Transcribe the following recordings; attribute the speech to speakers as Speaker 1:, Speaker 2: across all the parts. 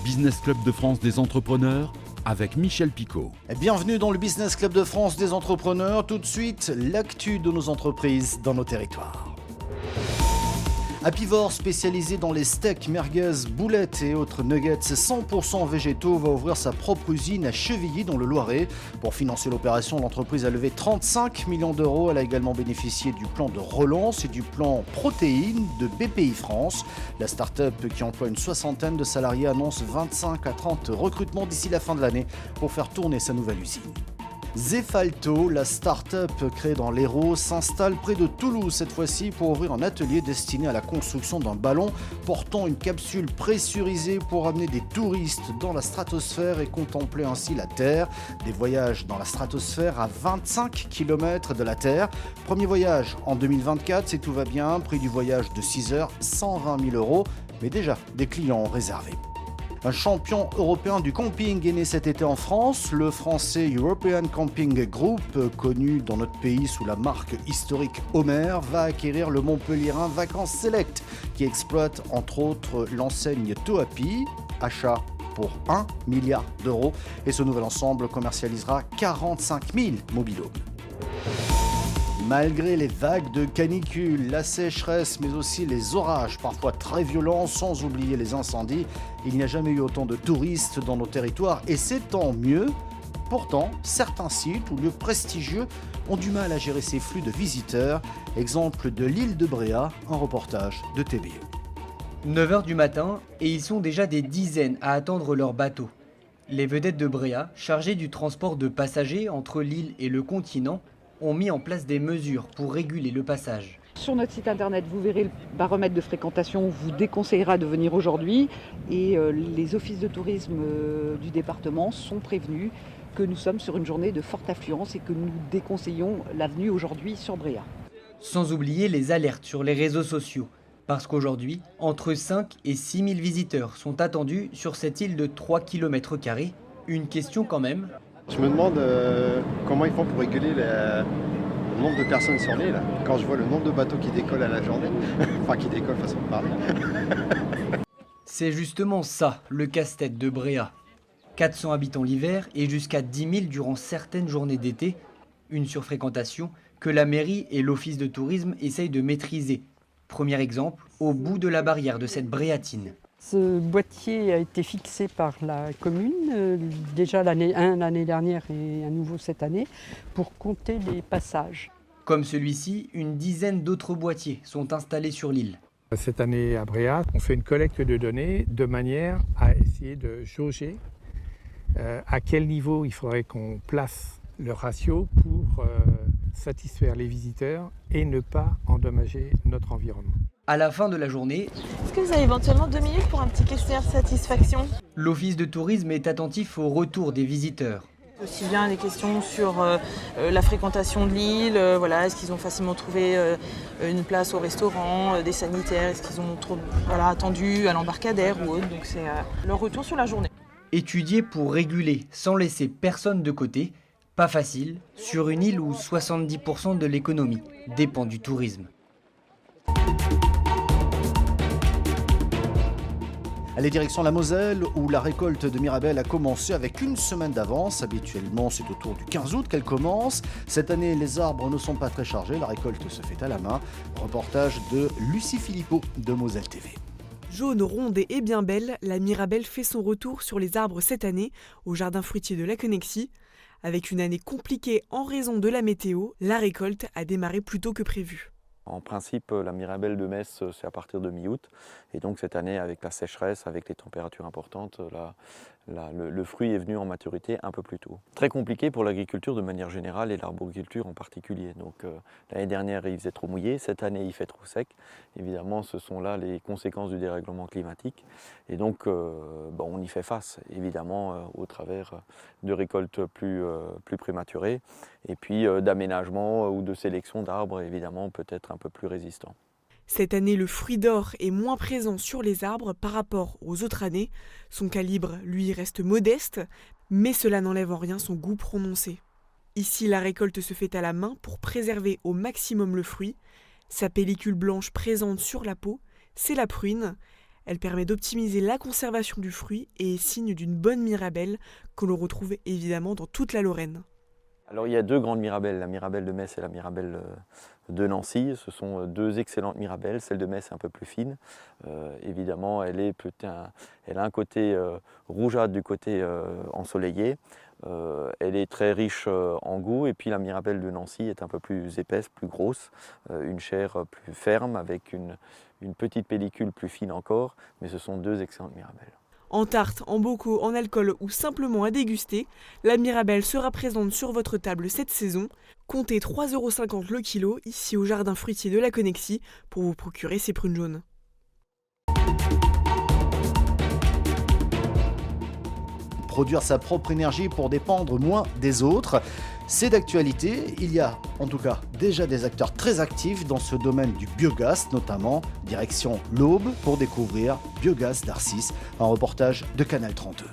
Speaker 1: Business Club de France des entrepreneurs avec Michel Picot.
Speaker 2: Bienvenue dans le Business Club de France des entrepreneurs. Tout de suite, l'actu de nos entreprises dans nos territoires. Happyvore, spécialisé dans les steaks, merguez, boulettes et autres nuggets 100% végétaux, va ouvrir sa propre usine à Chevilly dans le Loiret. Pour financer l'opération, l'entreprise a levé 35 millions d'euros. Elle a également bénéficié du plan de relance et du plan protéines de BPI France. La start-up, qui emploie une soixantaine de salariés, annonce 25 à 30 recrutements d'ici la fin de l'année pour faire tourner sa nouvelle usine. Zefalto, la start-up créée dans l'Hérault, s'installe près de Toulouse cette fois-ci pour ouvrir un atelier destiné à la construction d'un ballon portant une capsule pressurisée pour amener des touristes dans la stratosphère et contempler ainsi la Terre. Des voyages dans la stratosphère à 25 km de la Terre. Premier voyage en 2024, si tout va bien, prix du voyage de 6 heures, 120 000 euros, mais déjà des clients réservés. Un champion européen du camping est né cet été en France. Le français European Camping Group, connu dans notre pays sous la marque historique Homer, va acquérir le montpelliérain Vacances Select, qui exploite entre autres l'enseigne Toapi, achat pour 1 milliard d'euros. Et ce nouvel ensemble commercialisera 45 000 mobil-homes. Malgré les vagues de canicule, la sécheresse, mais aussi les orages parfois très violents, sans oublier les incendies, il n'y a jamais eu autant de touristes dans nos territoires et c'est tant mieux. Pourtant, certains sites ou lieux prestigieux ont du mal à gérer ces flux de visiteurs. Exemple de l'île de Bréhat, un reportage de TBE.
Speaker 3: 9h du matin et ils sont déjà des dizaines à attendre leur bateau. Les vedettes de Bréhat, chargées du transport de passagers entre l'île et le continent, ont mis en place des mesures pour réguler le passage.
Speaker 4: Sur notre site internet, vous verrez le baromètre de fréquentation vous déconseillera de venir aujourd'hui et les offices de tourisme du département sont prévenus que nous sommes sur une journée de forte affluence et que nous déconseillons la venue aujourd'hui sur Bréhat.
Speaker 3: Sans oublier les alertes sur les réseaux sociaux, parce qu'aujourd'hui, entre 5 et 6 000 visiteurs sont attendus sur cette île de 3 km². Une question quand même.
Speaker 5: Je me demande comment ils font pour réguler le nombre de personnes sur l'île. Quand je vois le nombre de bateaux qui décollent à la journée, enfin qui décollent façon de parler.
Speaker 3: C'est justement ça, le casse-tête de Bréhat. 400 habitants l'hiver et jusqu'à 10 000 durant certaines journées d'été. Une surfréquentation que la mairie et l'office de tourisme essayent de maîtriser. Premier exemple, au bout de la barrière de cette bréhatine.
Speaker 6: Ce boîtier a été fixé par la commune, déjà l'année dernière et à nouveau cette année, pour compter les passages.
Speaker 3: Comme celui-ci, une dizaine d'autres boîtiers sont installés sur l'île.
Speaker 7: Cette année à Bréhat, on fait une collecte de données de manière à essayer de jauger à quel niveau il faudrait qu'on place le ratio pour satisfaire les visiteurs et ne pas endommager notre environnement.
Speaker 3: À la fin de la journée,
Speaker 8: est-ce que vous avez éventuellement 2 minutes pour un petit questionnaire de satisfaction ?
Speaker 3: L'office de tourisme est attentif au retour des visiteurs.
Speaker 8: Aussi bien des questions sur la fréquentation de l'île, est-ce qu'ils ont facilement trouvé une place au restaurant, des sanitaires, est-ce qu'ils ont attendu à l'embarcadère ou autre, donc c'est leur retour sur la journée.
Speaker 3: Étudier pour réguler sans laisser personne de côté, pas facile, sur une île où 70% de l'économie dépend du tourisme.
Speaker 2: Allez, direction la Moselle, où la récolte de Mirabelle a commencé avec une semaine d'avance. Habituellement, c'est autour du 15 août qu'elle commence. Cette année, les arbres ne sont pas très chargés. La récolte se fait à la main. Reportage de Lucie Philippot de Moselle TV.
Speaker 9: Jaune, ronde et bien belle, la Mirabelle fait son retour sur les arbres cette année au jardin fruitier de la Connexie. Avec une année compliquée en raison de la météo, la récolte a démarré plus tôt que prévu.
Speaker 10: En principe, la Mirabelle de Metz, c'est à partir de mi-août. Et donc cette année, avec la sécheresse, avec les températures importantes, le fruit est venu en maturité un peu plus tôt. Très compliqué pour l'agriculture de manière générale et l'arboriculture en particulier. Donc l'année dernière, il faisait trop mouillé. Cette année, il fait trop sec. Évidemment, ce sont là les conséquences du dérèglement climatique. Et donc, on y fait face, évidemment, au travers de récoltes plus prématurées et puis d'aménagement ou de sélection d'arbres, évidemment, peut-être un peu plus résistants.
Speaker 9: Cette année, le fruit d'or est moins présent sur les arbres par rapport aux autres années. Son calibre, lui, reste modeste, mais cela n'enlève en rien son goût prononcé. Ici, la récolte se fait à la main pour préserver au maximum le fruit. Sa pellicule blanche présente sur la peau, c'est la pruine. Elle permet d'optimiser la conservation du fruit et est signe d'une bonne mirabelle que l'on retrouve évidemment dans toute la Lorraine.
Speaker 10: Alors il y a deux grandes mirabelles, la mirabelle de Metz et la mirabelle de Nancy. Ce sont deux excellentes mirabelles. Celle de Metz est un peu plus fine. Évidemment, elle a un côté rougeâtre du côté ensoleillé. Elle est très riche en goût. Et puis la mirabelle de Nancy est un peu plus épaisse, plus grosse, une chair plus ferme avec une petite pellicule plus fine encore. Mais ce sont deux excellentes mirabelles.
Speaker 9: En tarte, en bocaux, en alcool ou simplement à déguster, la mirabelle sera présente sur votre table cette saison. Comptez 3,50 € le kilo ici au jardin fruitier de la Connexie pour vous procurer ces prunes jaunes.
Speaker 2: Produire sa propre énergie pour dépendre moins des autres, c'est d'actualité. Il y a en tout cas déjà des acteurs très actifs dans ce domaine du biogaz, notamment direction l'Aube pour découvrir Biogaz d'Arcis, un reportage de Canal 32.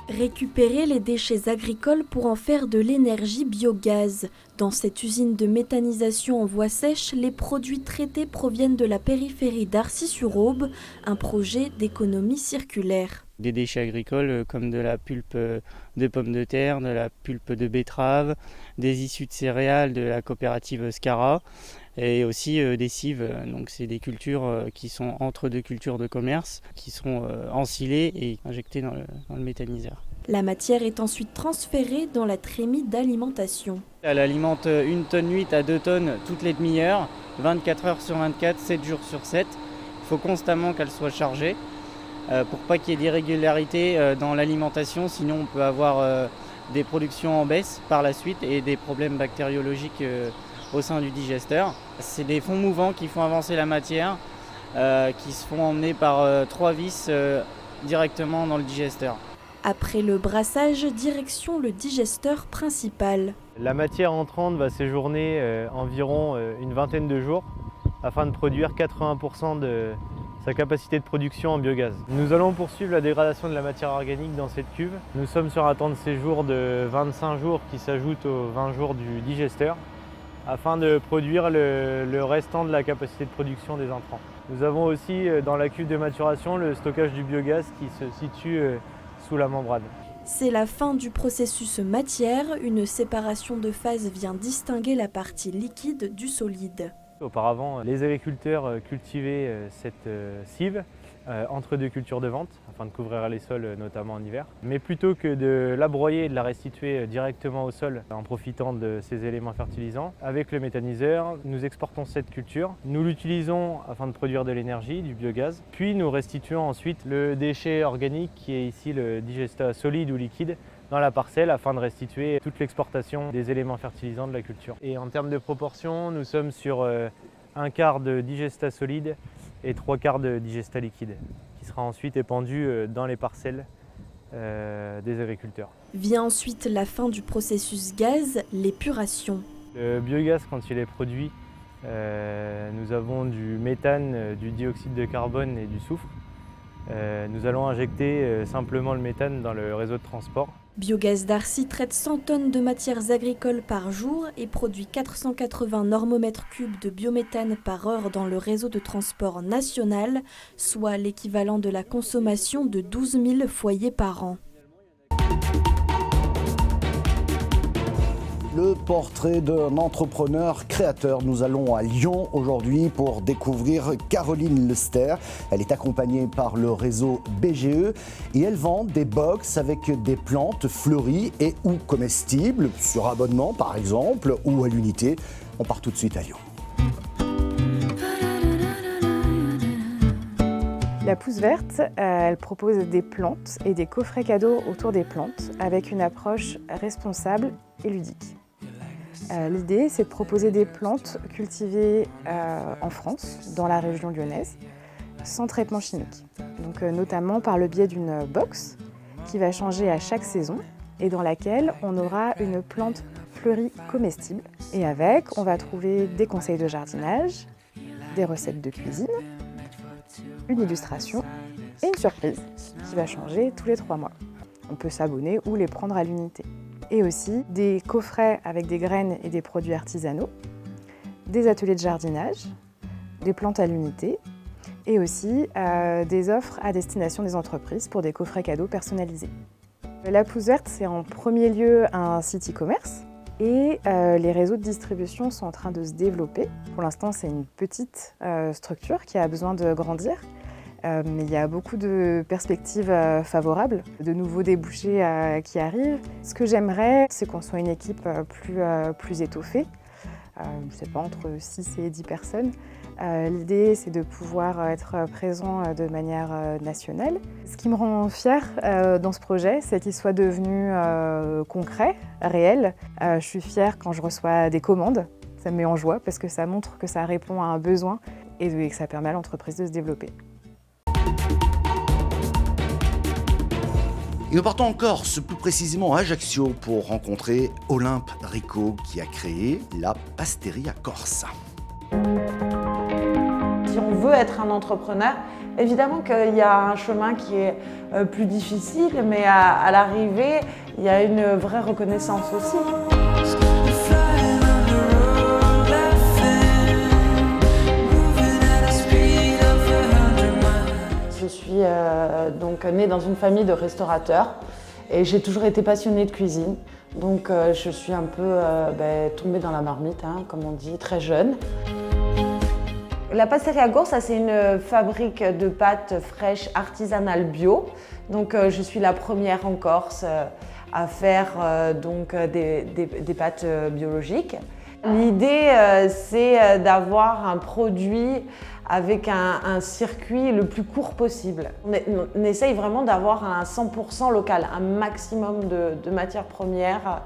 Speaker 11: Récupérer les déchets agricoles pour en faire de l'énergie biogaz. Dans cette usine de méthanisation en voie sèche, les produits traités proviennent de la périphérie d'Arcis-sur-Aube, un projet d'économie circulaire.
Speaker 12: Des déchets agricoles comme de la pulpe de pommes de terre, de la pulpe de betterave, des issues de céréales de la coopérative Scara et aussi des cives. Donc c'est des cultures qui sont entre deux cultures de commerce, qui sont ensilées et injectées dans le méthaniseur.
Speaker 11: La matière est ensuite transférée dans la trémie d'alimentation.
Speaker 12: Elle alimente 1 tonne 8 à 2 tonnes toutes les demi-heures, 24 heures sur 24, 7 jours sur 7. Il faut constamment qu'elle soit chargée pour pas qu'il y ait d'irrégularités dans l'alimentation, sinon on peut avoir des productions en baisse par la suite et des problèmes bactériologiques au sein du digesteur. C'est des fonds mouvants qui font avancer la matière, qui se font emmener par 3 vis directement dans le digesteur.
Speaker 11: Après le brassage, direction le digesteur principal.
Speaker 13: La matière entrante va séjourner environ une vingtaine de jours afin de produire 80% de sa capacité de production en biogaz. Nous allons poursuivre la dégradation de la matière organique dans cette cuve. Nous sommes sur un temps de séjour de 25 jours qui s'ajoute aux 20 jours du digesteur afin de produire le restant de la capacité de production des intrants. Nous avons aussi dans la cuve de maturation le stockage du biogaz qui se situe sous la membrane.
Speaker 11: C'est la fin du processus matière. Une séparation de phase vient distinguer la partie liquide du solide.
Speaker 13: Auparavant, les agriculteurs cultivaient cette cive entre deux cultures de vente afin de couvrir les sols, notamment en hiver. Mais plutôt que de la broyer et de la restituer directement au sol en profitant de ces éléments fertilisants, avec le méthaniseur, nous exportons cette culture. Nous l'utilisons afin de produire de l'énergie, du biogaz, puis nous restituons ensuite le déchet organique qui est ici le digestat solide ou liquide dans la parcelle afin de restituer toute l'exportation des éléments fertilisants de la culture. Et en termes de proportion, nous sommes sur 1/4 de digestat solide et 3/4 de digestat liquide, qui sera ensuite épandu dans les parcelles des agriculteurs.
Speaker 11: Vient ensuite la fin du processus gaz, l'épuration.
Speaker 13: Le biogaz, quand il est produit, nous avons du méthane, du dioxyde de carbone et du soufre. Nous allons injecter simplement le méthane dans le réseau de transport.
Speaker 11: Biogaz d'Arcis traite 100 tonnes de matières agricoles par jour et produit 480 normomètres cubes de biométhane par heure dans le réseau de transport national, soit l'équivalent de la consommation de 12 000 foyers par an.
Speaker 2: Le portrait d'un entrepreneur créateur. Nous allons à Lyon aujourd'hui pour découvrir Caroline Lester. Elle est accompagnée par le réseau BGE et elle vend des box avec des plantes fleuries et ou comestibles, sur abonnement par exemple, ou à l'unité. On part tout de suite à Lyon.
Speaker 14: La Pousse Verte, elle propose des plantes et des coffrets cadeaux autour des plantes avec une approche responsable et ludique. L'idée, c'est de proposer des plantes cultivées en France, dans la région lyonnaise, sans traitement chimique. Donc, notamment par le biais d'une box qui va changer à chaque saison et dans laquelle on aura une plante fleurie comestible. Et avec, on va trouver des conseils de jardinage, des recettes de cuisine, une illustration et une surprise qui va changer tous les 3 mois. On peut s'abonner ou les prendre à l'unité. Et aussi des coffrets avec des graines et des produits artisanaux, des ateliers de jardinage, des plantes à l'unité et aussi des offres à destination des entreprises pour des coffrets cadeaux personnalisés. La Pousse Verte, c'est en premier lieu un site e-commerce et les réseaux de distribution sont en train de se développer. Pour l'instant, c'est une petite structure qui a besoin de grandir. Mais il y a beaucoup de perspectives favorables, de nouveaux débouchés qui arrivent. Ce que j'aimerais, c'est qu'on soit une équipe plus étoffée, je ne sais pas, entre 6 et 10 personnes. L'idée, c'est de pouvoir être présent de manière nationale. Ce qui me rend fière dans ce projet, c'est qu'il soit devenu concret, réel. Je suis fière quand je reçois des commandes. Ça me met en joie parce que ça montre que ça répond à un besoin et que ça permet à l'entreprise de se développer.
Speaker 2: Et nous partons en Corse, plus précisément à Ajaccio, pour rencontrer Olympe Rico qui a créé la Pasteria Corsa.
Speaker 15: Si on veut être un entrepreneur, évidemment qu'il y a un chemin qui est plus difficile, mais à l'arrivée, il y a une vraie reconnaissance aussi. Je suis donc née dans une famille de restaurateurs et j'ai toujours été passionnée de cuisine. Donc je suis un peu tombée dans la marmite, comme on dit, très jeune. La Pasteria Corsa, c'est une fabrique de pâtes fraîches artisanales bio. Donc je suis la première en Corse à faire des pâtes biologiques. L'idée, c'est d'avoir un produit avec un circuit le plus court possible. On essaye vraiment d'avoir un 100% local, un maximum de matières premières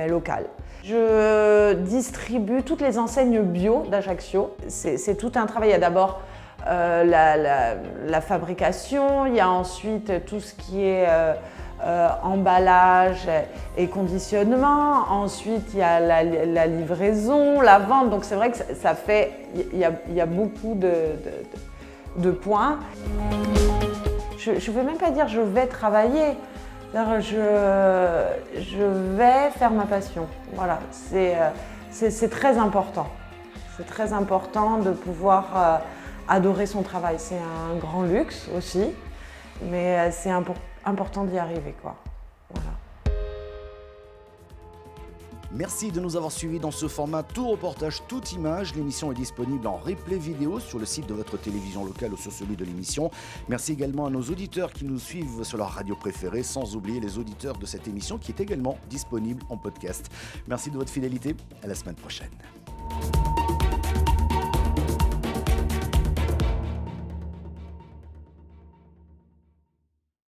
Speaker 15: locales. Je distribue toutes les enseignes bio d'Ajaccio. C'est tout un travail. Il y a d'abord la fabrication, il y a ensuite tout ce qui est emballage et conditionnement. Ensuite, il y a la livraison, la vente. Donc c'est vrai que ça fait, il y a beaucoup de points. Je ne veux même pas dire je vais travailler. Je vais faire ma passion. Voilà, c'est très important. C'est très important de pouvoir adorer son travail. C'est un grand luxe aussi, mais c'est important d'y arriver, quoi. Voilà.
Speaker 2: Merci de nous avoir suivis dans ce format tout reportage, toute image. L'émission est disponible en replay vidéo sur le site de votre télévision locale ou sur celui de l'émission. Merci également à nos auditeurs qui nous suivent sur leur radio préférée, sans oublier les auditeurs de cette émission qui est également disponible en podcast. Merci de votre fidélité, à la semaine prochaine.